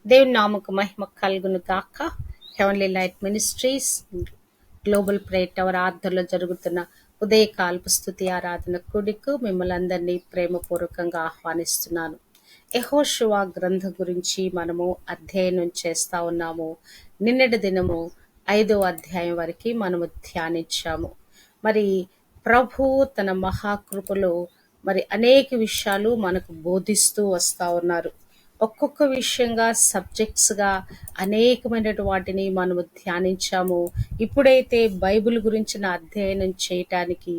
దేవుని నామకు మహిమ కలుగును గాక. Heavenly light ministries global prayer tower ఆధ్వర్యంలో జరుగుతున్న ఉదయకాలపు స్తుతి ఆరాధన కూడికు మిమ్మల్ని అందరినీ ప్రేమపూర్వకంగా ఆహ్వానిస్తున్నాను. యెహోషువ గ్రంథం గురించి మనము అధ్యయనం చేస్తా ఉన్నాము. నిన్నటి దినము 5వ అధ్యాయం వరకు మనము ధ్యానించాము. మరి ప్రభు తన మహాకృపలో మరి అనేక విషయాలు మనకు బోధిస్తూ వస్తా ఉన్నారు. ఒక్కొక్క విషయంగా సబ్జెక్ట్స్గా అనేకమైన వాటిని మనము ధ్యానించాము. ఇప్పుడైతే బైబిల్ గురించిన అధ్యయనం చేయటానికి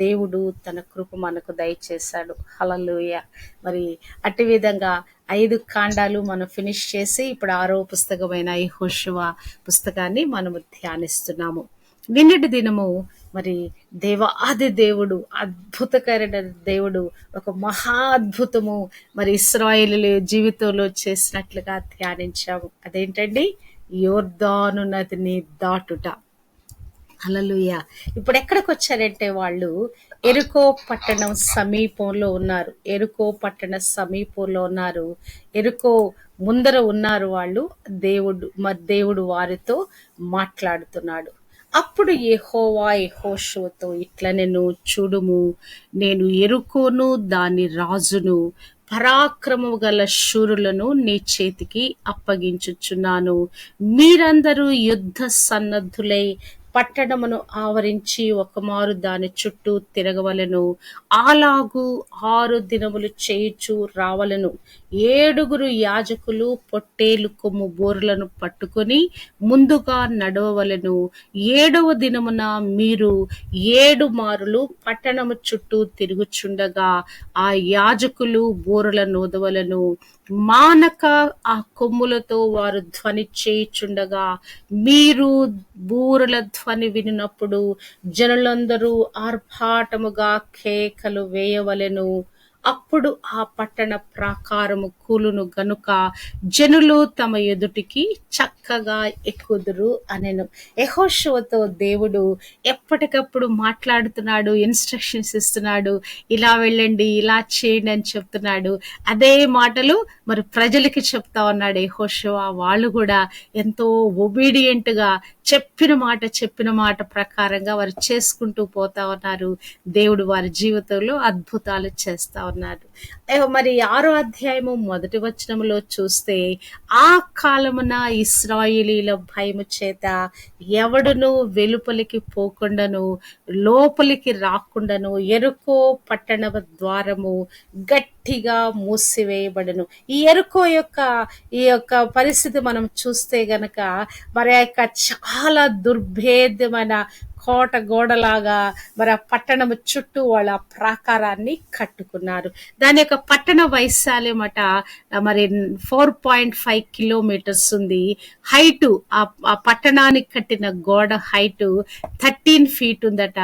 దేవుడు తన కృప మనకు దయచేశాడు. హల్లెలూయా. మరి అట్టి విధంగా 5 కాండాలు మనం ఫినిష్ చేసి ఇప్పుడు 6వ పుస్తకమైన యెహోషువ పుస్తకాన్ని మనము ధ్యానిస్తున్నాము. నిన్నటి దినము మరి దేవాది దేవుడు, అద్భుతకరమైన దేవుడు ఒక మహా అద్భుతము మరి ఇశ్రాయేలు జీవితంలో చేసినట్లుగా ధ్యానించాము. అదేంటండి? యోర్దాను నదిని దాటుట. హల్లెలూయా. ఇప్పుడు ఎక్కడికి వచ్చారంటే వాళ్ళు ఎరుకో పట్టణం సమీపంలో ఉన్నారు. ఎరుకో పట్టణ సమీపంలో ఉన్నారు. ఎరుకో ముందర ఉన్నారు వాళ్ళు. దేవుడు వారితో మాట్లాడుతున్నాడు. అప్పుడు యెహోవా యెహోషువతో ఇట్లనెను, చూడుము, నేను యెరికోను దాని రాజును పరాక్రమము గల శూరులను నీ చేతికి అప్పగించుచున్నాను. మీరందరూ యుద్ధ సన్నద్ధులై పట్టణమును ఆవరించి ఒకమారు దాని చుట్టూ తిరగవలెను. అలాగు 6 దినములు చేయుచు రావలెను. 7 యాజకులు పొట్టేలు కొమ్ము బోరులను పట్టుకొని ముందుగా నడవవలెను. 7వ దినమున మీరు 7 మారులు పట్టణము చుట్టూ తిరుగుచుండగా ఆ యాజకులు బోరులను ఊదవలెను. మానక ఆ కొమ్ములతో వారు ధ్వని చేయుచుండగా మీరు బూరల ధ్వని వినినప్పుడు జనులందరూ ఆర్భాటముగా కేకలు వేయవలెను. అప్పుడు ఆ పట్టణ ప్రాకారము కూలును గనుక జనులు తమ ఎదుటికి చక్కగా ఎక్కుదురు అనెను. యెహోషువతో దేవుడు ఎప్పటికప్పుడు మాట్లాడుతున్నాడు, ఇన్స్ట్రక్షన్స్ ఇస్తున్నాడు. ఇలా వెళ్ళండి, ఇలా చేయండి అని చెప్తున్నాడు. అదే మాటలు మరి ప్రజలకి చెప్తా ఉన్నాడు యెహోషువ. వాళ్ళు కూడా ఎంతో ఒబీడియంట్ గా చెప్పిన మాట ప్రకారంగా వారు చేసుకుంటూ పోతా ఉన్నారు. దేవుడు వారి జీవితంలో అద్భుతాలు చేస్తా ఉన్నారు. మరి 6వ అధ్యాయము 1వ వచనంలో చూస్తే, ఆ కాలమున ఇశ్రాయేలీల భయము చేత ఎవడును వెలుపలికి పోకుండాను లోపలికి రాకుండాను యెరికో పట్టణ ద్వారము గట్టిగా మూసివేయబడను. ఈ యెరికో ఈ యొక్క పరిస్థితి మనం చూస్తే గనక మరి ఆ యొక్క చాలా దుర్భేద్యమైన కోట గోడలాగా మరి ఆ పట్టణం చుట్టూ వాళ్ళ ప్రాకారాన్ని కట్టుకున్నారు. దాని యొక్క పట్టణ వైశాల్యం మరి 4.5 కిలోమీటర్స్ ఉంది. హైటు ఆ పట్టణానికి కట్టిన గోడ హైటు 13 ఫీట్ ఉందట.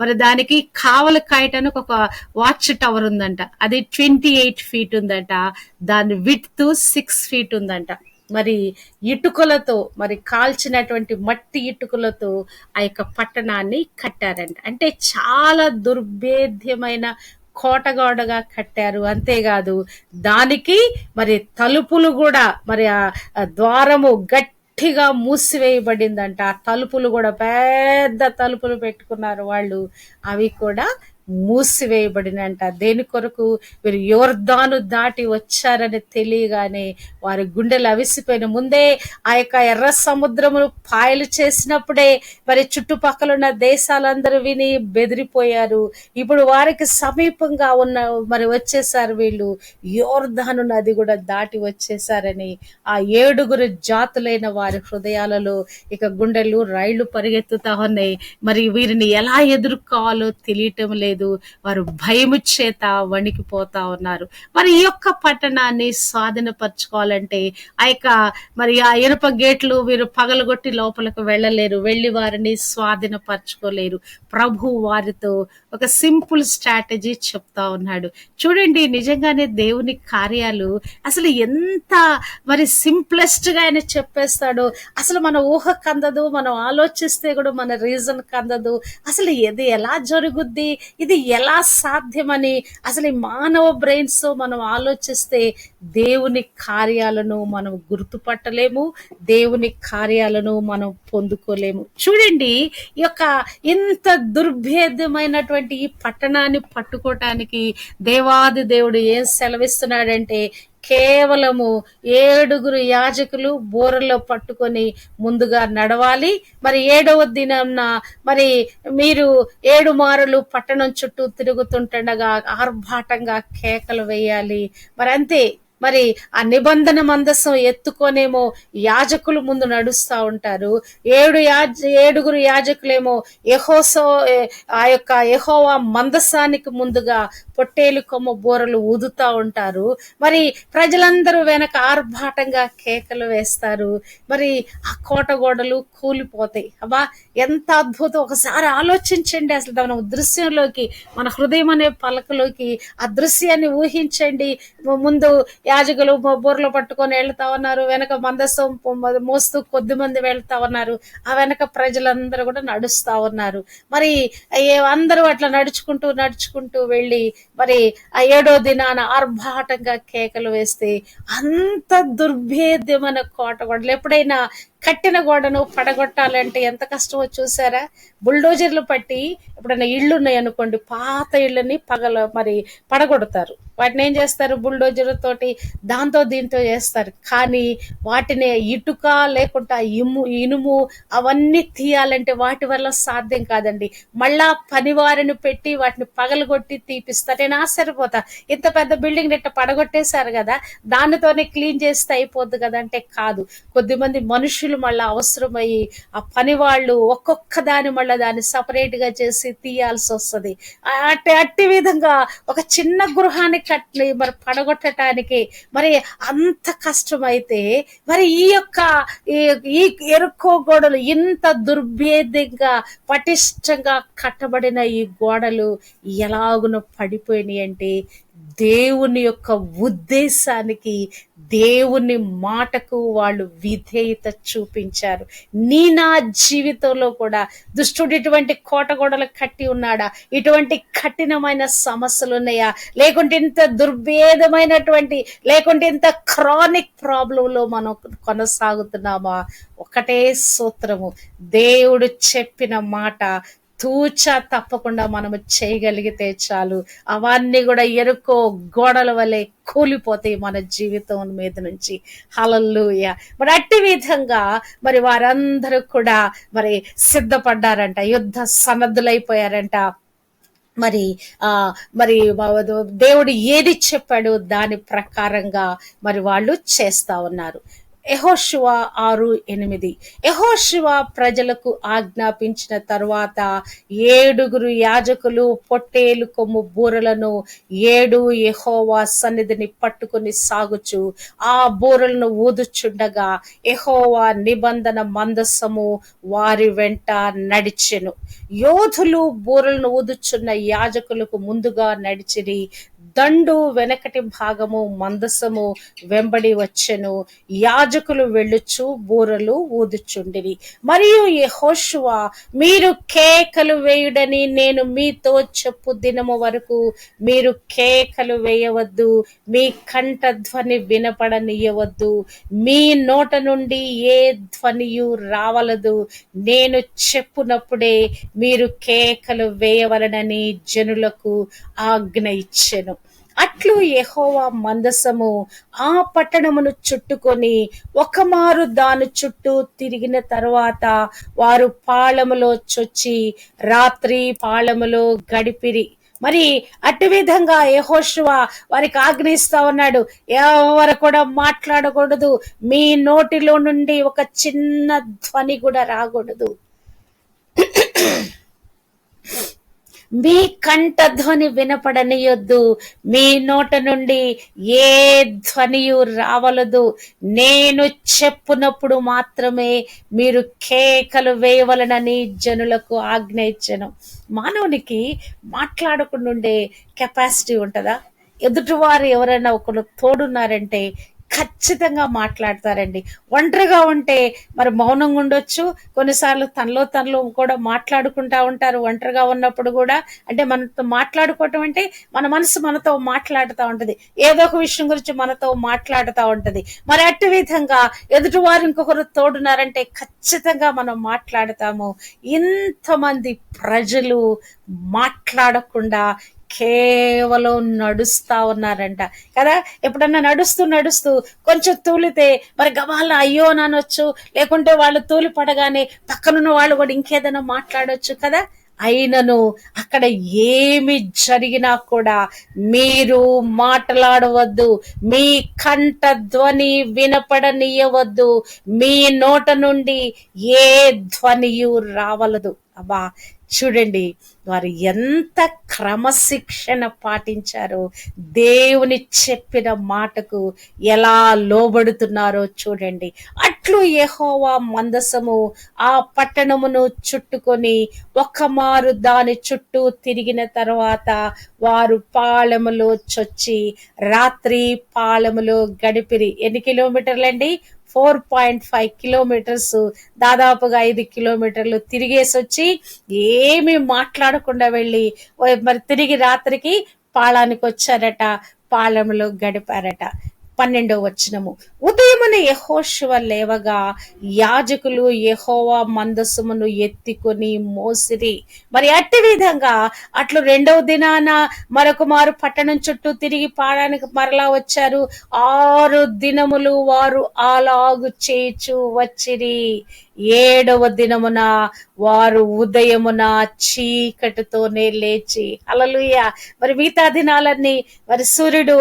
మరి దానికి కావలి కాయటానికి ఒక వాచ్ టవర్ ఉందంట, అది 28 ఫీట్ ఉందట. దాని విడ్త్ 6 ఫీట్ ఉందంట. మరి ఇటుకలతో, మరి కాల్చినటువంటి మట్టి ఇటుకలతో ఆ యొక్క పట్టణాన్ని కట్టారంట. అంటే చాలా దుర్భేద్యమైన కోటగోడగా కట్టారు. అంతేకాదు దానికి మరి తలుపులు కూడా మరి ఆ ద్వారము గట్టిగా మూసివేయబడిందంట. ఆ తలుపులు కూడా పెద్ద తలుపులు పెట్టుకున్నారు వాళ్ళు, అవి కూడా మూసివేయబడినంట. దేని కొరకు? వీరు యోర్దాను దాటి వచ్చారని తెలియగానే వారి గుండెలు అవిసిపోయిన ముందే ఆ యొక్క ఎర్ర సముద్రమును పాయలు చేసినప్పుడే మరి చుట్టుపక్కల ఉన్న దేశాలందరూ విని బెదిరిపోయారు. ఇప్పుడు వారికి సమీపంగా ఉన్న మరి వచ్చేసారు వీళ్ళు, యోర్దాను నది కూడా దాటి వచ్చేసారని ఆ 7 జాతులైన వారి హృదయాలలో ఇక గుండెలు రైళ్లు పరిగెత్తుతా ఉన్నాయి. మరి వీరిని ఎలా ఎదుర్కోవాలో తెలియటం లేదు. వారు భయము చేత వణికిపోతా ఉన్నారు. మరి ఈ యొక్క పట్టణాన్ని స్వాధీనపరచుకోవాలంటే మరి ఆ ఇనుప గేట్లు వీరు పగలగొట్టి లోపలికి వెళ్ళలేరు, వెళ్ళి వారిని స్వాధీనపరచుకోలేరు. ప్రభు వారితో ఒక సింపుల్ స్ట్రాటజీ చెప్తా ఉన్నాడు. చూడండి, నిజంగానే దేవుని కార్యాలు అసలు ఎంత మరి సింప్లెస్ట్ గా ఆయన చెప్పేస్తాడు. అసలు మన ఊహ కందదు, మనం ఆలోచిస్తే కూడా మన రీజన్ కందదు. అసలు ఇది ఎలా జరుగుద్ది, ఇది ఇది ఎలా సాధ్యమని అసలు ఈ మానవ బ్రెయిన్స్ తో మనం ఆలోచిస్తే దేవుని కార్యాలను మనం గుర్తుపట్టలేము, దేవుని కార్యాలను మనం పొందుకోలేము. చూడండి, ఈ యొక్క ఇంత దుర్భేద్యమైనటువంటి ఈ పట్టణాన్ని పట్టుకోవటానికి దేవాది దేవుడు ఏం సెలవిస్తున్నాడంటే, కేవలము 7 యాజకులు బోరలో పట్టుకొని ముందుగా నడవాలి. మరి 7వ దినంన మరి మీరు 7 మారులు పట్టణం చుట్టూ తిరుగుతుంటుండగా ఆర్భాటంగా కేకలు వేయాలి. మరి అంతే. మరి ఆ నిబంధన మందసం ఎత్తుకొనేమో యాజకులు ముందు నడుస్తా ఉంటారు. 7 యాజకులేమో యెహోసో ఆ యొక్క యెహోవా మందసానికి ముందుగా పొట్టేలు కొమ్మ బోరలు ఊదుతా ఉంటారు. మరి ప్రజలందరూ వెనక ఆర్భాటంగా కేకలు వేస్తారు. మరి ఆ కోట గోడలు కూలిపోతాయి. అబ్బా, ఎంత అద్భుతం! ఒకసారి ఆలోచించండి. అసలు మన దృశ్యంలోకి, మన హృదయం అనే పలకలోకి ఆ దృశ్యాన్ని ఊహించండి. ముందు యాజకులు బోర్లు పట్టుకొని వెళ్తా ఉన్నారు, వెనక మందసం మోస్తూ కొద్ది మంది వెళ్తా ఉన్నారు, ఆ వెనక ప్రజలందరూ కూడా నడుస్తా ఉన్నారు. మరి అందరూ అట్లా నడుచుకుంటూ నడుచుకుంటూ వెళ్ళి మరి ఆ 7వ దినాన ఆర్భాటంగా కేకలు వేస్తే అంత దుర్భేద్యమైన కోట గోడలు. ఎప్పుడైనా కట్టిన గోడను పడగొట్టాలంటే ఎంత కష్టమో చూసారా? బుల్డోజర్లు పట్టి ఎప్పుడైనా ఇళ్ళు ఉన్నాయి అనుకోండి, పాత ఇళ్ళని మరి పడగొడతారు. వాటిని ఏం చేస్తారు? బుల్డోజర్ తోటి దాంతో దీంతో చేస్తారు. కానీ వాటిని ఇటుక లేకుండా ఇనుము అవన్నీ తీయాలంటే వాటి వల్ల సాధ్యం కాదండి. మళ్ళా పనివారిని పెట్టి వాటిని పగలగొట్టి తీపిస్తారు. నేను ఆశ్చర్యపోతా, ఇంత పెద్ద బిల్డింగ్ ఇట్ట పడగొట్టేశారు కదా, దానితోనే క్లీన్ చేస్తే అయిపోద్ది కదా అంటే కాదు. కొద్దిమంది మనుషులు మళ్ళీ అవసరమయ్యి ఆ పని వాళ్ళు ఒక్కొక్క దాని మళ్ళీ దాన్ని సపరేట్ గా చేసి తీయాల్సి వస్తుంది. అట్టి విధంగా ఒక చిన్న గృహాన్ని కట్టి మరి పడగొట్టడానికి మరి అంత కష్టమైతే, మరి ఈ యొక్క ఈ ఎరుకో గోడలు ఇంత దుర్భేద్యంగా పటిష్టంగా కట్టబడిన ఈ గోడలు ఎలాగున పడిపోయినాయి అంటే, దేవుని యొక్క ఉద్దేశానికి, దేవుని మాటకు వాళ్ళు విధేయత చూపించారు. నా జీవితంలో కూడా దుష్టుడు ఇటువంటి కోటగోడలు కట్టి ఉన్నాడా? ఇటువంటి కఠినమైన సమస్యలు ఉన్నాయా? లేకుంటే ఇంత దుర్భేదమైనటువంటి, లేకుంటే ఇంత క్రానిక్ ప్రాబ్లంలో మనం కొనసాగుతున్నామా? ఒకటే సూత్రము, దేవుడు చెప్పిన మాట తూచా తప్పకుండా మనము చేయగలిగితే చాలు, అవన్నీ కూడా ఎరుకో గోడల వలె కూలిపోతాయి మన జీవితం మీద నుంచి. హల్లెలూయా. మరి అట్టి విధంగా మరి వారందరూ కూడా మరి సిద్ధపడ్డారంట, యుద్ధ సన్నద్ధులైపోయారంట. మరి మరి దేవుడు ఏది చెప్పాడు దాని ప్రకారంగా మరి వాళ్ళు చేస్తా ఉన్నారు. యెహోషువ 6:8. యెహోషువ ప్రజలకు ఆజ్ఞాపించిన తరువాత 7 యాజకులు పొట్టేలు కొమ్ము బూరలను 7 యెహోవా సన్నిధిని పట్టుకుని సాగుచు ఆ బూరలను ఊదుచుండగా యెహోవా నిబంధన మందసము వారి వెంట నడిచెను. యోధులు బూరలను ఊదుచున్న యాజకులకు ముందుగా నడిచిరి. దండు వెనకటి భాగము మందసము వెంబడి వచ్చెను. యాజకులు వెళ్ళుచు బూరలు ఊదుచుండిరి. మరియు యెహోషువ, మీరు కేకలు వేయుడని నేను మీతో చెప్పు దినము వరకు మీరు కేకలు వేయవద్దు, మీ కంఠధ్వని వినపడనీయవద్దు, మీ నోట నుండి ఏ ధ్వనియు రావలదు. నేను చెప్పునప్పుడే మీరు కేకలు వేయవలనని జనులకు ఆజ్ఞ ఇచ్చెను. అట్లు యెహోవా మందసము ఆ పట్టణమును చుట్టుకొని ఒకమారు దాని చుట్టూ తిరిగిన తరువాత వారు పాళములో చొచ్చి రాత్రి పాళములో గడిపిరి. మరి అటు విధంగా యెహోషువ వారికి ఆజ్ఞయిస్తా ఉన్నాడు, ఎవరు కూడా మాట్లాడకూడదు, మీ నోటిలో నుండి ఒక చిన్న ధ్వని కూడా రాకూడదు, మీ కంఠధ్వని వినపడనియొద్దు, మీ నోట నుండి ఏ ధ్వనియు రావలదు. నేను చెప్పునప్పుడు మాత్రమే మీరు కేకలు వేయవలనని జనులకు ఆజ్ఞ ఇచ్చెను. మానవునికి మాట్లాడకుండా ఉండే కెపాసిటీ ఉంటుందా? ఎదుటివారు ఎవరైనా ఒకరు తోడున్నారంటే ఖచ్చితంగా మాట్లాడతారండి. ఒంటరిగా ఉంటే మరి మౌనంగా ఉండొచ్చు, కొన్నిసార్లు తనలో కూడా మాట్లాడుకుంటా ఉంటారు ఒంటరిగా ఉన్నప్పుడు కూడా. అంటే మనతో మాట్లాడుకోవటం అంటే మన మనసు మనతో మాట్లాడుతూ ఉంటది, ఏదో ఒక విషయం గురించి మనతో మాట్లాడుతూ ఉంటది. మరి అట్టి విధంగా ఎదుటివారు ఇంకొకరు తోడున్నారంటే ఖచ్చితంగా మనం మాట్లాడతాము. ఇంతమంది ప్రజలు మాట్లాడకుండా కేవలం నడుస్తా ఉన్నారంట కదా. ఎప్పుడన్నా నడుస్తూ నడుస్తూ కొంచెం తూలితే మరి గబాల అయ్యో అని అనొచ్చు, లేకుంటే వాళ్ళు తూలి పడగానే పక్కనున్న వాళ్ళు కూడా ఇంకేదైనా మాట్లాడొచ్చు కదా. అయినను అక్కడ ఏమి జరిగినా కూడా మీరు మాట్లాడవద్దు, మీ కంఠ ధ్వని వినపడనీయవద్దు, మీ నోట నుండి ఏ ధ్వనియు రావలదు. అబ్బా, చూడండి వారు ఎంత క్రమశిక్షణ పాటించారో, దేవుని చెప్పిన మాటకు ఎలా లోబడుతున్నారో చూడండి. అట్లు యెహోవా మందసము ఆ పట్టణమును చుట్టుకొని ఒక్కమారు దాని చుట్టూ తిరిగిన తర్వాత వారు పాళెములో చొచ్చి రాత్రి పాళెములో గడిపిరి. ఎన్ని కిలోమీటర్లండి? 4.5 కిలోమీటర్స్, దాదాపుగా 5 కిలోమీటర్లు తిరిగేసి వచ్చి ఏమి మాట్లాడకుండా వెళ్ళి మరి తిరిగి రాత్రికి పాళానికి వచ్చారట, పాళెంలో గడిపారట. 12వ వచనము, ఉదయమున యెహోషువ లేవగా యాజకులు యెహోవా మందసమును ఎత్తికొని మోసిరి. మరి అట్టి విధంగా అట్లు 2వ దినాన మరొక మారు పట్టణం చుట్టూ తిరిగి పాడానికి మరలా వచ్చారు. 6 దినములు వారు అలాగు చేచు వచ్చిరి. 7వ దినమున వారు ఉదయమున చీకటితోనే లేచి, హల్లెలూయా, మరి మిగతా దినాలన్నీ మరి సూర్యుడు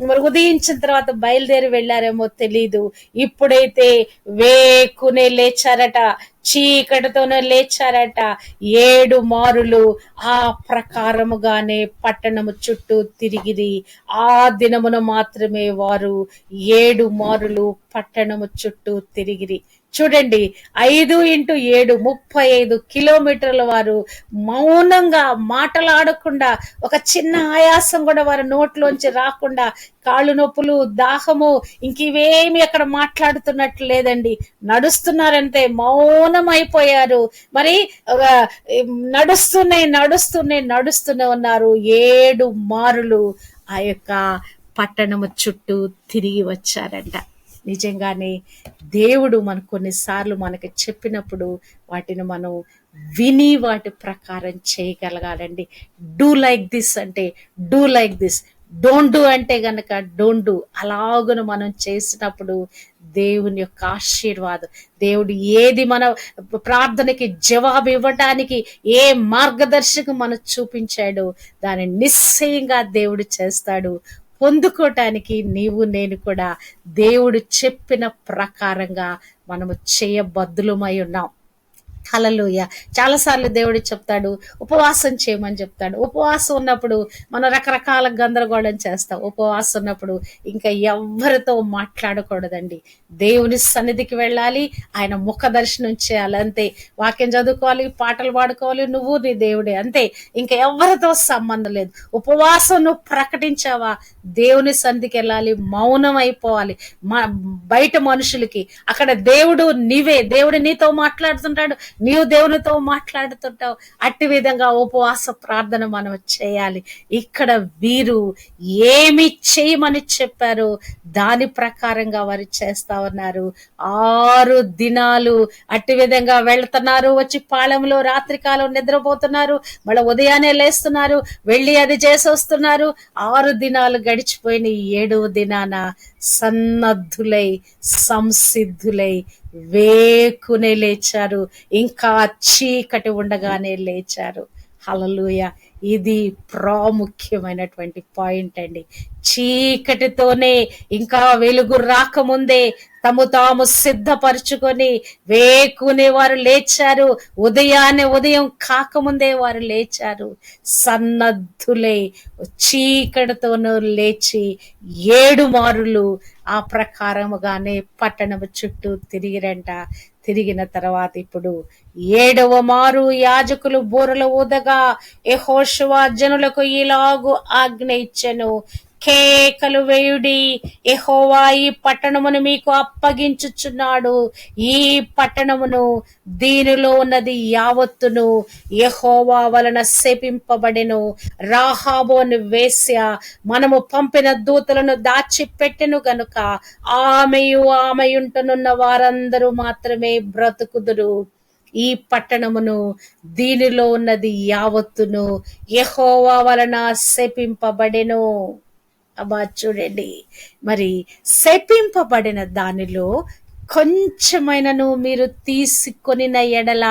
మరి ఉదయించిన తర్వాత బయలుదేరి వెళ్ళారేమో తెలీదు. ఇప్పుడైతే వేకునే లేచారట, చీకటితోనే లేచారట. 7 మారులు ఆ ప్రకారముగానే పట్టణము చుట్టూ తిరిగిరి. ఆ దినమున మాత్రమే వారు 7 మారులు పట్టణము చుట్టూ తిరిగిరి. చూడండి, 5x7 35 కిలోమీటర్ల వారు మౌనంగా మాటలాడకుండా, ఒక చిన్న ఆయాసం కూడా వారి నోట్లోంచి రాకుండా, కాళ్ళు నొప్పులు, దాహము, ఇంకేమీ అక్కడ మాట్లాడుతున్నట్లు లేదండి. నడుస్తున్నారంటే మౌనం అయిపోయారు. మరి నడుస్తూనే ఉన్నారు. 7 మారులు ఆ యొక్క పట్టణము చుట్టూ తిరిగి వచ్చారంట. నిజంగానే దేవుడు మనకు కొన్నిసార్లు మనకి చెప్పినప్పుడు వాటిని మనం విని వాటి ప్రకారం చేయగలగాలండి. డూ లైక్ దిస్ అంటే do like this, don't do అంటే గనక డోంట్ డూ. అలాగున మనం చేసినప్పుడు దేవుని యొక్క ఆశీర్వాదం, దేవుడు ఏది మన ప్రార్థనకి జవాబు ఇవ్వటానికి ఏ మార్గదర్శకం మనకు చూపించాడో దాన్ని నిశ్చయంగా దేవుడు చేస్తాడు. పొందుకోవటానికి నీవు నేను కూడా దేవుడు చెప్పిన ప్రకారంగా మనము చేయబద్దులమై ఉన్నాం. హల్లెలూయా. చాలాసార్లు దేవుడు చెప్తాడు ఉపవాసం చేయమని చెప్తాడు. ఉపవాసం ఉన్నప్పుడు మనం రకరకాల గందరగోళం చేస్తాం. ఉపవాసం ఉన్నప్పుడు ఇంకా ఎవ్వరితో మాట్లాడకూడదండి. దేవుని సన్నిధికి వెళ్ళాలి, ఆయన ముఖ దర్శనం చేయాలి, అంతే. వాక్యం చదువుకోవాలి, పాటలు పాడుకోవాలి, నువ్వు నీ దేవుడే, అంతే. ఇంకా ఎవరితో సంబంధం లేదు. ఉపవాసం నువ్వు ప్రకటించావా, దేవుని సన్నిధికి వెళ్ళాలి, మౌనం అయిపోవాలి. బయట మనుషులకి అక్కడ దేవుడు నీవే, దేవుడు నీతో మాట్లాడుతుంటాడు, నీవు దేవునితో మాట్లాడుతుంటావు. అట్టి విధంగా ఉపవాస ప్రార్థన మనం చేయాలి. ఇక్కడ వీరు ఏమి చేయమని చెప్పారో దాని ప్రకారంగా వారు చేస్తా ఉన్నారు. 6 దినాలు అట్టి విధంగా వెళ్తున్నారు. వచ్చి పాళెంలో రాత్రికాలం నిద్రపోతున్నారు, మళ్ళీ ఉదయాన్నే లేస్తున్నారు, వెళ్ళి అది చేసి వస్తున్నారు. 6 దినాలు గడిచిపోయిన 7వ దినాన సన్నద్ధులై సంసిద్ధులై వేకునే లేచారు. ఇంకా చీకటి ఉండగానే లేచారు. హల్లెలూయా. ఇది ప్రాముఖ్యమైనటువంటి పాయింట్ అండి. చీకటితోనే, ఇంకా వెలుగు రాకముందే తాము సిద్ధపరచుకొని వేకునే వారు లేచారు. ఉదయం కాకముందే వారు లేచారు. సన్నద్ధులై చీకటితోనూ లేచి 7 మారులు ఆ ప్రకారముగానే పట్టణము చుట్టూ తిరిగిరంట. తిరిగిన తర్వాత ఇప్పుడు 7వ మారు యాజకులు బూరలు ఊదగా యెహోషువ జనులకు ఇలాగు ఆజ్ఞ ఇచ్చెను, కేకలు వేయుడి, యెహోవా ఈ పట్టణమును మీకు అప్పగించుచున్నాడు. ఈ పట్టణమును, దీనిలో ఉన్నది యావత్తును యెహోవా వలన శపింపబడెను. రాహాబు అని వేశ్య మనము పంపిన దూతలను దాచిపెట్టెను గనుక ఆమెయుంటనున్న వారందరూ మాత్రమే బ్రతుకుదురు. ఈ పట్టణమును, దీనిలో ఉన్నది యావత్తును యెహోవా వలన శపింపబడెను. అబ్బా చూడండి, మరి శపింపబడిన దానిలో కొంచెమైనను మీరు తీసుకొనిన ఎడల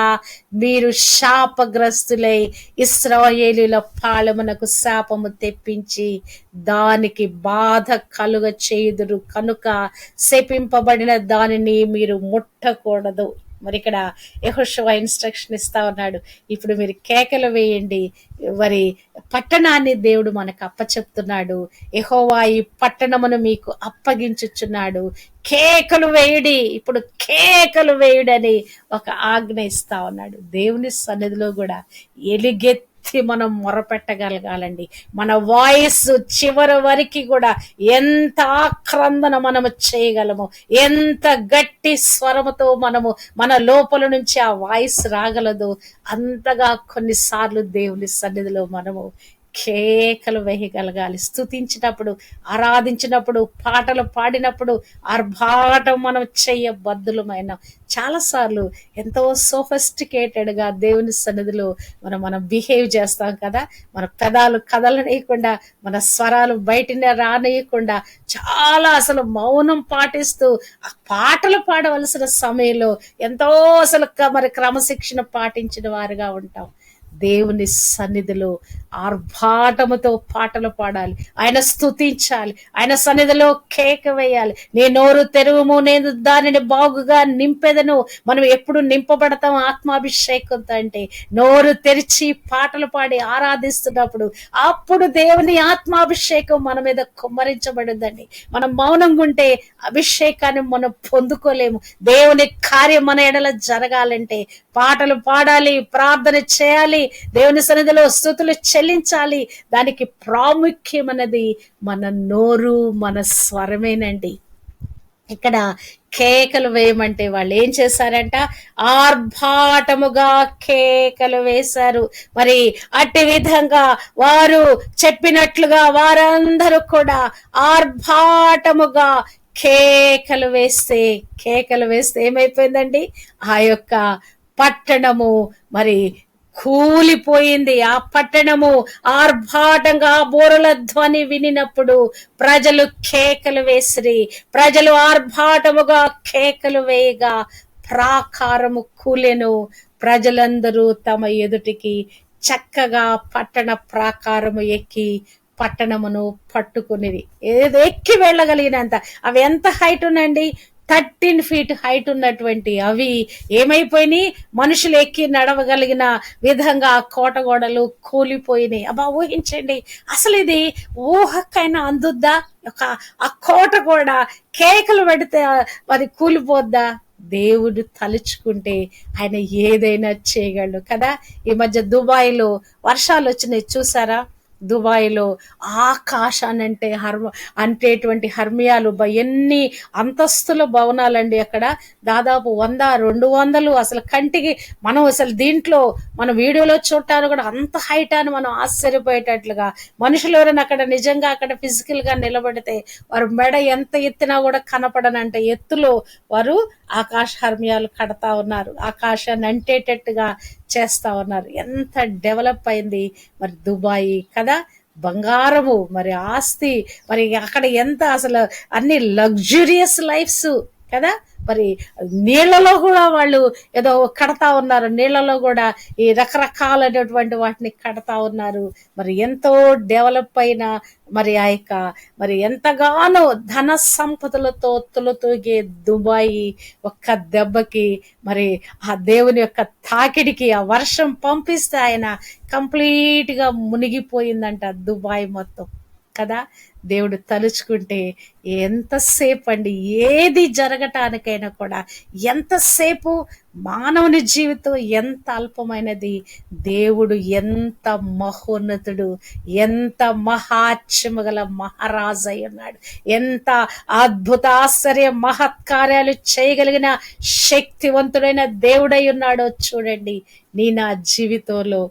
మీరు శాపగ్రస్తులై ఇశ్రాయేలీయుల పాళమునకు శాపము తెప్పించి దానికి బాధ కలుగ చేయుదురు కనుక శపింపబడిన దానిని మీరు ముట్టకూడదు. మరి ఇక్కడ యెహోషువ ఇన్స్ట్రక్షన్ ఇస్తా ఉన్నాడు, ఇప్పుడు మీరు కేకలు వేయండి. మరి పట్టణాన్ని దేవుడు మనకు అప్పచెప్తున్నాడు. యెహోవా ఈ పట్టణమును మీకు అప్పగించుచున్నాడు, కేకలు వేయుడి, ఇప్పుడు కేకలు వేయుడని ఒక ఆజ్ఞ ఇస్తా ఉన్నాడు. దేవుని సన్నిధిలో కూడా ఎలుగెత్తి మనం మొరపెట్టగలగాలండి. మన వాయిస్ చివరి వరకు కూడా ఎంత ఆక్రందన మనము చేయగలము, ఎంత గట్టి స్వరముతో మనము మన లోపల నుంచి ఆ వాయిస్ రాగలదు, అంతగా కొన్నిసార్లు దేవుని సన్నిధిలో మనము కేకలు వేయగలగాలి. స్తుతించినప్పుడు, ఆరాధించినప్పుడు, పాటలు పాడినప్పుడు ఆర్భాటం మనం చెయ్యబద్దులమైన చాలాసార్లు ఎంతో సోఫిస్టికేటెడ్గా దేవుని సన్నిధిలో మనం బిహేవ్ చేస్తాం కదా. మన పెదాలు కదలనీయకుండా, మన స్వరాలు బయటనే రానియకుండా చాలా అసలు మౌనం పాటిస్తూ ఆ పాటలు పాడవలసిన సమయంలో ఎంతో అసలు మరి క్రమశిక్షణ పాటించిన వారుగా ఉంటాం. దేవుని సన్నిధిలో ఆర్భాటముతో పాటలు పాడాలి, ఆయన స్తుతించాలి, ఆయన సన్నిధిలో కేక వేయాలి. నీ నోరు తెరువుము, నేను దానిని బాగుగా నింపెదను. మనం ఎప్పుడు నింపబడతాం ఆత్మాభిషేకంతో అంటే నోరు తెరిచి పాటలు పాడి ఆరాధిస్తున్నప్పుడు అప్పుడు దేవుని ఆత్మాభిషేకం మన మీద కుమ్మరించబడిందండి. మనం మౌనంగా ఉంటే అభిషేకాన్ని మనం పొందుకోలేము. దేవుని కార్యం మన ఎడల జరగాలంటే పాటలు పాడాలి, ప్రార్థన చేయాలి, దేవుని సన్నిధిలో స్తుతులు చెల్లించాలి. దానికి ప్రాముఖ్యమైనది మన నోరు, మన స్వరమేనండి. ఇక్కడ కేకలు వేయమంటే వాళ్ళు ఏం చేశారంట? ఆర్భాటముగా కేకలు వేశారు. మరి అట్టి విధంగా వారు చెప్పినట్లుగా వారందరూ కూడా ఆర్భాటముగా కేకలు వేస్తే ఏమైపోయిందండి? ఆ యొక్క పట్టణము మరి కూలిపోయింది. ఆ పట్టణము ఆర్భాటంగా బోరుల ధ్వని వినినప్పుడు ప్రజలు కేకలు వేసిరి. ప్రజలు ఆర్భాటముగా కేకలు వేయగా ప్రాకారము కూలెను. ప్రజలందరూ తమ ఎదుటికి చక్కగా పట్టణ ప్రాకారము ఎక్కి పట్టణమును పట్టుకునేది. ఏదో ఎక్కి వెళ్ళగలిగినంత. అవి ఎంత హైట్ ఉన్నాయండి? 13 feet హైట్ ఉన్నటువంటి అవి ఏమైపోయినాయి? మనుషులు ఎక్కి నడవగలిగిన విధంగా ఆ కోట గోడలు కూలిపోయినాయి. అబ్బా ఊహించండి, అసలు ఇది ఊహకైనా అందుద్దా? ఆ కోట కూడా కేకలు పెడితే అది కూలిపోద్దా? దేవుడు తలుచుకుంటే ఆయన ఏదైనా చేయగలడు కదా. ఈ మధ్య దుబాయ్లో వర్షాలు వచ్చినాయి చూసారా? దుబాయ్లో ఆకాశానంటే అంటేటువంటి హర్మియాలు ఎన్ని అంతస్తుల భవనాలండి. అక్కడ దాదాపు 100-200 అసలు కంటికి మనం అసలు దీంట్లో మన వీడియోలో చూడటానికి కూడా అంత హైట్ అని మనం ఆశ్చర్యపోయేటట్లుగా మనుషులు ఎవరైనా అక్కడ నిజంగా అక్కడ ఫిజికల్ గా నిలబడితే వారు మెడ ఎంత ఎత్తినా కూడా కనపడనంట ఎత్తులో వారు ఆకాశ హర్మియాలు కడతా ఉన్నారు, ఆకాశాన్ని అంటేటట్టుగా చేస్తా ఉన్నారు. ఎంత డెవలప్ అయింది మరి దుబాయ్ కదా. బంగారము మరి ఆస్తి, మరి అక్కడ ఎంత అసలు అన్ని లగ్జూరియస్ లైఫ్స్ కదా. మరి నీళ్లలో కూడా వాళ్ళు ఏదో కడతా ఉన్నారు, నీళ్లలో కూడా ఈ రకరకాలైనటువంటి వాటిని కడతా ఉన్నారు. మరి ఎంతో డెవలప్ అయిన మరి ఆ యొక్క మరి ఎంతగానో ధన సంపదలతో తులతూగే దుబాయ్ ఒక్క దెబ్బకి మరి ఆ దేవుని యొక్క తాకిడికి ఆ వర్షం పంపిస్తే ఆయన కంప్లీట్ గా మునిగిపోయిందంట దుబాయ్ మొత్తం. కదా. దేవుడు తలుచుకుంటే ఎంతసేపు అండి, ఏది జరగటానికైనా కూడా ఎంతసేపు, మానవుని జీవితం ఎంత అల్పమైనది, దేవుడు ఎంత మహోన్నతుడు, ఎంత మహాత్మ్యము గల మహారాజు అయి ఉన్నాడు, ఎంత అద్భుత ఆశ్చర్య మహత్కార్యాలు చేయగలిగిన శక్తివంతుడైన దేవుడై ఉన్నాడో చూడండి. నా జీవితంలో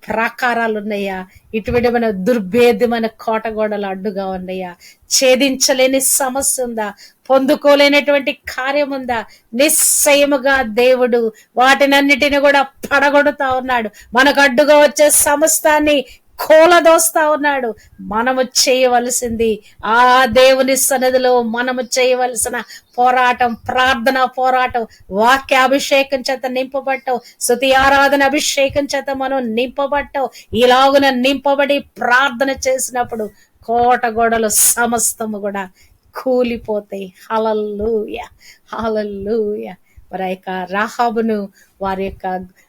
ప్రాకారాలు ఉన్నాయా, ఇటువంటి మన దుర్భేద్యమైన కోటగోడలు అడ్డుగా ఉన్నాయా, ఛేదించలేని సమస్య ఉందా, పొందుకోలేనటువంటి కార్యం ఉందా, నిశ్చయముగా దేవుడు వాటినన్నిటిని కూడా పడగొడుతా ఉన్నాడు. మనకు అడ్డుగా వచ్చే సమస్తాన్ని కూలదోస్తా ఉన్నాడు. మనము చేయవలసింది, ఆ దేవుని సన్నిధిలో మనము చేయవలసిన పోరాటం, ప్రార్థన పోరాటం, వాక్యాభిషేకం చేత నింపబట్టం, స్తుతి ఆరాధన అభిషేకం చేత మనం నింపబట్టం. ఇలాగున నింపబడి ప్రార్థన చేసినప్పుడు కోట గోడలు సమస్తము కూడా కూలిపోతాయి. హల్లెలూయా, హల్లెలూయా. మరి ఆ యొక్క రాహాబును, వారి యొక్క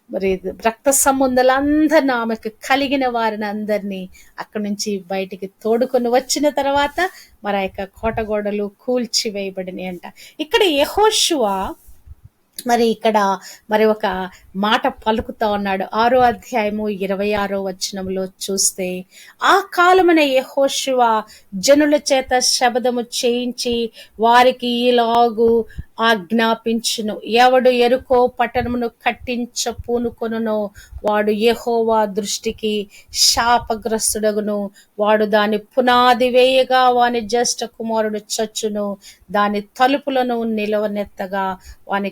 మరి రక్త సంబంధులందరినీ, ఆమెకు కలిగిన వారిని అందరినీ అక్కడి నుంచి బయటికి తోడుకొని వచ్చిన తర్వాత మరి ఆ యొక్క కోటగోడలు కూల్చివేయబడినాయి అంట. ఇక్కడ యెహోషువ మరి ఇక్కడ మరి ఒక మాట పలుకుతా ఉన్నాడు. 6వ అధ్యాయము 26వ వచనంలో చూస్తే, ఆ కాలమున యెహోషువ జనుల చేత శబదము చేయించి వారికి ఇలాగు ఆజ్ఞాపించును, ఎవడు ఎరుకో పట్టణమును కట్టించ పూనుకొనునో వాడు యెహోవా దృష్టికి శాపగ్రస్తుడగును, వాడు దాని పునాది వేయగా వాని జ్యేష్ఠ కుమారుడు చచ్చును, దాని తలుపులను నిలవనెత్తగా వాని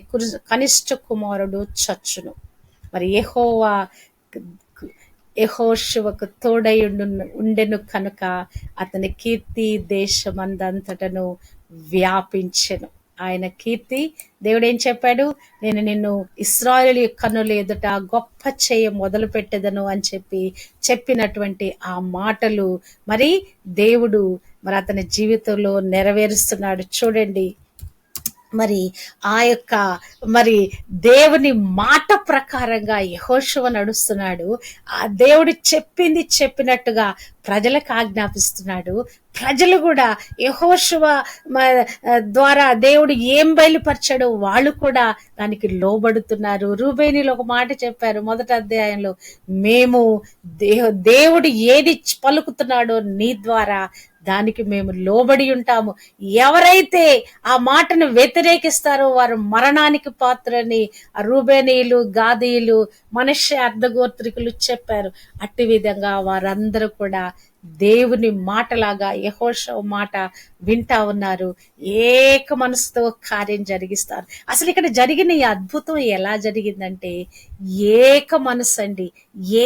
కనిష్ఠ కుమారుడు చచ్చును. మరి యెహోషువకు తోడై ఉండెను కనుక అతని కీర్తి దేశమందంతటను వ్యాపించెను. ఆయన కీర్తి, దేవుడు ఏం చెప్పాడు, నేను నిన్ను ఇశ్రాయేలు కన్నుల ఎదుట గొప్ప చేయ మొదలు పెట్టెదను అని చెప్పినటువంటి ఆ మాటలు మరి దేవుడు మరి అతని జీవితంలో నెరవేరుస్తున్నాడు. చూడండి, మరి ఆ యొక్క మరి దేవుని మాట ప్రకారంగా యెహోషువ నడుస్తున్నాడు. ఆ దేవుడు చెప్పింది చెప్పినట్టుగా ప్రజలకు ఆజ్ఞాపిస్తున్నాడు. ప్రజలు కూడా యెహోషువ ద్వారా దేవుడు ఏం బయలుపరిచాడో వాళ్ళు కూడా దానికి లోబడుతున్నారు. రూబేనీలు ఒక మాట చెప్పారు 1వ అధ్యాయంలో, మేము దేవుడు ఏది పలుకుతున్నాడో నీ ద్వారా దానికి మేము లోబడి ఉంటాము, ఎవరైతే ఆ మాటను వ్యతిరేకిస్తారో వారు మరణానికి పాత్రని ఆ రూబేనీయులు, గాదీయులు, మనష్య అర్ధగోత్రికులు చెప్పారు. అట్టి విధంగా వారందరూ కూడా దేవుని మాటలాగా యెహోషువ మాట వింటా ఉన్నారు. ఏక మనసుతో కార్యం జరిగిస్తారు. అసలు ఇక్కడ జరిగిన ఈ అద్భుతం ఎలా జరిగిందంటే, ఏక మనసు అండి,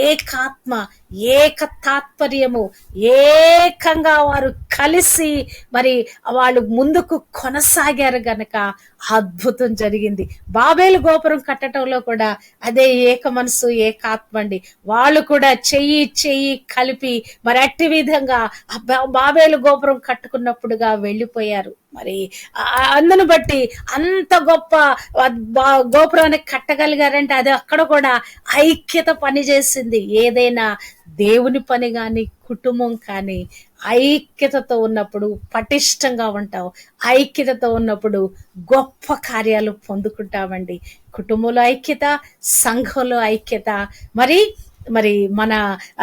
ఏకాత్మ, ఏక తాత్పర్యము, ఏకంగా వారు కలిసి మరి వాళ్ళు ముందుకు కొనసాగారు గనక అద్భుతం జరిగింది. బాబేలు గోపురం కట్టడంలో కూడా అదే ఏక మనసు, ఏకాత్మ అండి. వాళ్ళు కూడా చెయ్యి కలిపి మరి అట్టి విధంగా బాబేలు గోపురం కట్టుకున్నప్పుడుగా వెళ్ళిపోయారు. మరి అందును బట్టి అంత గొప్ప గోపురాన్ని కట్టగలిగారంటే అది అక్కడ కూడా ఐక్యత పనిచేసింది. ఏదైనా దేవుని పని కానీ కుటుంబం కానీ ఐక్యతతో ఉన్నప్పుడు పటిష్టంగా ఉంటాం. ఐక్యతతో ఉన్నప్పుడు గొప్ప కార్యాలు పొందుకుంటామండి. కుటుంబంలో ఐక్యత, సంఘంలో ఐక్యత, మరి మరి మన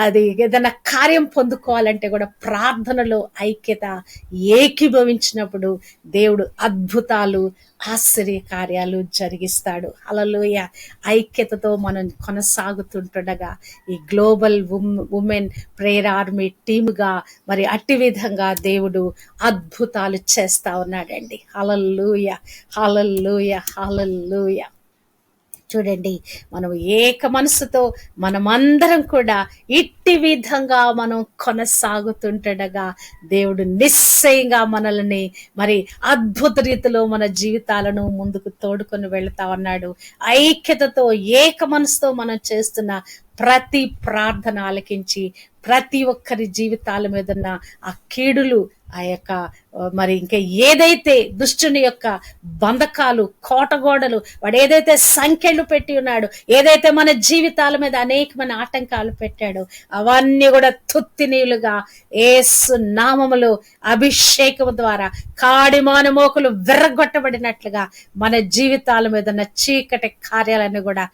అది ఏదైనా కార్యం పొందుకోవాలంటే కూడా ప్రార్థనలో ఐక్యత, ఏకీభవించినప్పుడు దేవుడు అద్భుతాలు, ఆశ్చర్య కార్యాలు జరిగిస్తాడు. హల్లెలూయా. ఐక్యతతో మనం కొనసాగుతుండగా ఈ గ్లోబల్ ఉమెన్ ప్రేయర్ ఆర్మీ టీముగా మరి అట్టి విధంగా దేవుడు అద్భుతాలు చేస్తా ఉన్నాడండి. హల్లెలూయా, హల్లెలూయా, హల్లెలూయా. చూడండి, మనం ఏక మనసుతో మనమందరం కూడా ఇట్టి విధంగా మనం కొనసాగుతుండగా దేవుడు నిశ్చయంగా మనల్ని మరి అద్భుత రీతిలో మన జీవితాలను ముందుకు తోడుకొని వెళ్తా ఉన్నాడు. ఐక్యతతో ఏక మనసుతో మనం చేస్తున్న ప్రతి ప్రార్థన ఆలకించి ప్రతి ఒక్కరి జీవితాల మీద ఉన్న ఆ కీడులు, ఆ యొక్క మరి ఇంకా ఏదైతే దుష్టుని యొక్క బంధకాలు, కోటగోడలు, వాడు ఏదైతే సంఖ్యలు పెట్టి ఉన్నాడు, ఏదైతే మన జీవితాల మీద అనేకమైన ఆటంకాలు పెట్టాడో అవన్నీ కూడా తుత్తినీలుగా యేసు నామములో అభిషేకం ద్వారా కాడిమాను మోకులు విర్రగొట్టబడినట్లుగా మన జీవితాల మీద ఉన్న చీకటి కార్యాలన్నీ కూడా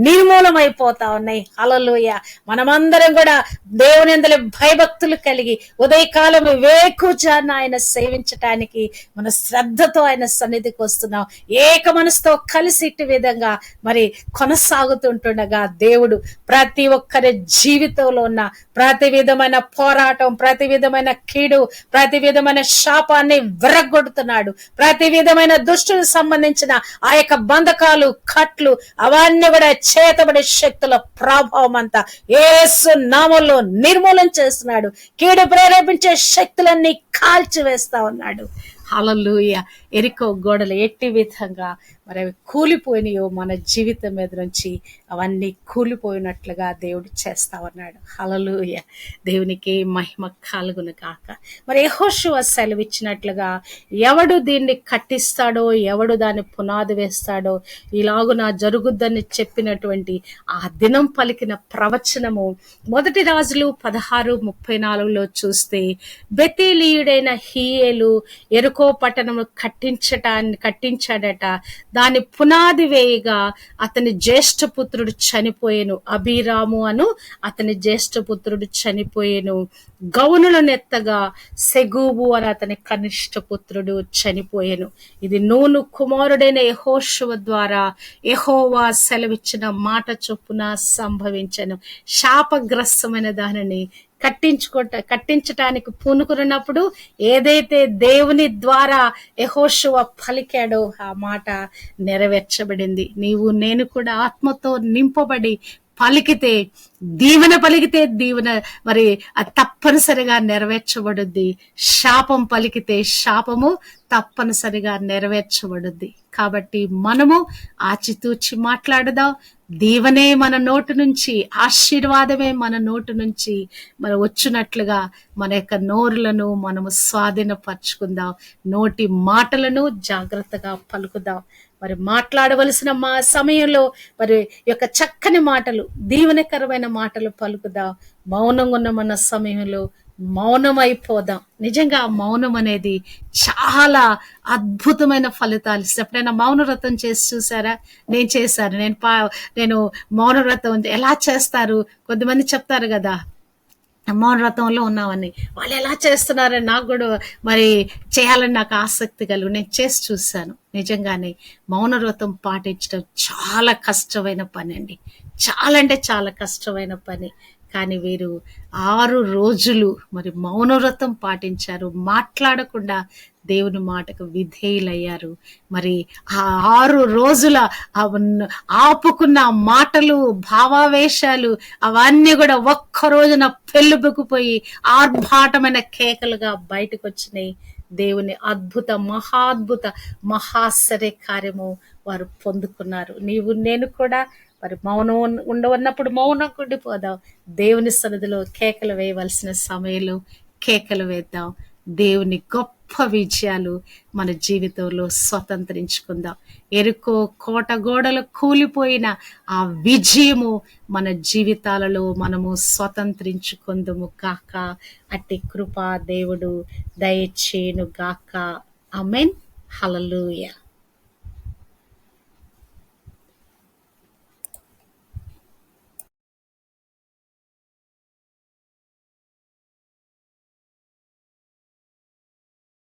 నిర్మూలమైపోతా ఉన్నాయి. హల్లెలూయా. మనమందరం కూడా దేవుని యందలి భయభక్తులు కలిగి ఉదయకాలం వేకుజాన ఆయన సేవించటానికి మన శ్రద్ధతో ఆయన సన్నిధికి వస్తున్నాం. ఏక మనసుతో కలిసి ఇటు విధంగా మరి కొనసాగుతుంటుండగా దేవుడు ప్రతి ఒక్కరి జీవితంలో ఉన్న ప్రతి విధమైన పోరాటం, ప్రతి విధమైన కీడు, ప్రతి విధమైన శాపాన్ని విరగొడుతున్నాడు. ప్రతి విధమైన దుష్టులకు సంబంధించిన ఆ యొక్క బంధకాలు, కట్లు అవన్నీ కూడా చేతబడి శక్తుల ప్రభావం అంతా యేసు నామములో నిర్మూలన చేస్తున్నాడు. కీడు ప్రేరేపించే శక్తులన్నీ కాల్చివేస్తా ఉన్నాడు. హల్లెలూయా. ఎరికో గోడలు ఎట్టి విధంగా మరి అవి కూలిపోయినాయో మన జీవితం మీద నుంచి అవన్నీ కూలిపోయినట్లుగా దేవుడు చేస్తా ఉన్నాడు. హల్లెలూయా. దేవునికి మహిమ కలుగును గాక. మరి యెహోషువ సెలవిచ్చినట్లుగా ఎవడు దీన్ని కట్టిస్తాడో, ఎవడు దాన్ని పునాది వేస్తాడో ఇలాగున జరుగుద్దని చెప్పినటువంటి ఆ దినం పలికిన ప్రవచనము 1 రాజులు 16:34 చూస్తే, బెతేలీయుడైన హీయేలు ఎరుకో పట్టణము కట్టించాడట. దాని పునాది వేయగా అతని జ్యేష్ఠపుత్రుడు చనిపోయేను. అభిరాము అను అతని జ్యేష్ఠపుత్రుడు చనిపోయేను. గౌనులను ఎత్తగా సెగూబు అని అతని కనిష్ట పుత్రుడు చనిపోయేను. ఇది నూను కుమారుడైన యెహోషువ ద్వారా యెహోవా సెలవిచ్చిన మాట చొప్పున సంభవించెను. శాపగ్రస్తమైన దానిని కట్టించటానికి పూనుకున్నప్పుడు ఏదైతే దేవుని ద్వారా యెహోషువ పలికాడో ఆ మాట నెరవేర్చబడింది. నీవు నేను కూడా ఆత్మతో నింపబడి పలికితే దీవెన మరి అది తప్పనిసరిగా నెరవేర్చబడుద్ది. శాపం పలికితే శాపము తప్పనిసరిగా నెరవేర్చబడుద్ది. కాబట్టి మనము ఆచితూచి మాట్లాడదాం. దీవెనే మన నోటు నుంచి, ఆశీర్వాదమే మన నోటు నుంచి మరి వచ్చినట్లుగా మన యొక్క నోరులను మనము స్వాధీనపరచుకుందాం. నోటి మాటలను జాగ్రత్తగా పలుకుదాం. మరి మాట్లాడవలసిన మా సమయంలో మరి యొక్క చక్కని మాటలు, దీవెనకరమైన మాటలు పలుకుదాం. మౌనంగా ఉన్న మన సమయంలో మౌనం అయిపోదాం. నిజంగా మౌనం అనేది చాలా అద్భుతమైన ఫలితాలు ఇస్తుంది. ఎప్పుడైనా మౌన వ్రతం చేసి చూసారా? నేను చేశాను. నేను మౌన వ్రతం ఎలా చేస్తారు, కొద్దిమంది చెప్తారు కదా మౌన వ్రతంలో ఉన్నామని. వాళ్ళు ఎలా చేస్తున్నారని నాకు కూడా మరి చేయాలని నాకు ఆసక్తి కలుగు. నేను చేసి చూశాను. నిజంగానే మౌన వ్రతం పాటించడం చాలా కష్టమైన పని అండి. చాలా అంటే చాలా కష్టమైన పని. కానీ వీరు 6 రోజులు మరి మౌనవ్రతం పాటించారు. మాట్లాడకుండా దేవుని మాటకు విధేయులయ్యారు. మరి ఆ 6 రోజుల ఆపుకున్న మాటలు, భావావేశాలు అవన్నీ కూడా ఒక్క రోజున పెళ్ళుబుకుపోయి ఆర్భాటమైన కేకలుగా బయటకు వచ్చినాయి. దేవుని మహాద్భుత మహాశ్చర్య కార్యము వారు పొందుకున్నారు. నీవు నేను కూడా మరి మౌనం ఉండవన్నప్పుడు మౌనం ఉండిపోదాం. దేవుని సన్నిధిలో కేకలు వేయవలసిన సమయంలో కేకలు వేద్దాం. దేవుని గొప్ప విజయాలు మన జీవితంలో స్వతంత్రించుకుందాం. ఎరుకో కోట గోడలు కూలిపోయిన ఆ విజయము మన జీవితాలలో మనము స్వతంత్రించుకుందుము గాక. అట్టి కృపా దేవుడు దయచేయును గాక. ఆమేన్. హల్లెలూయా.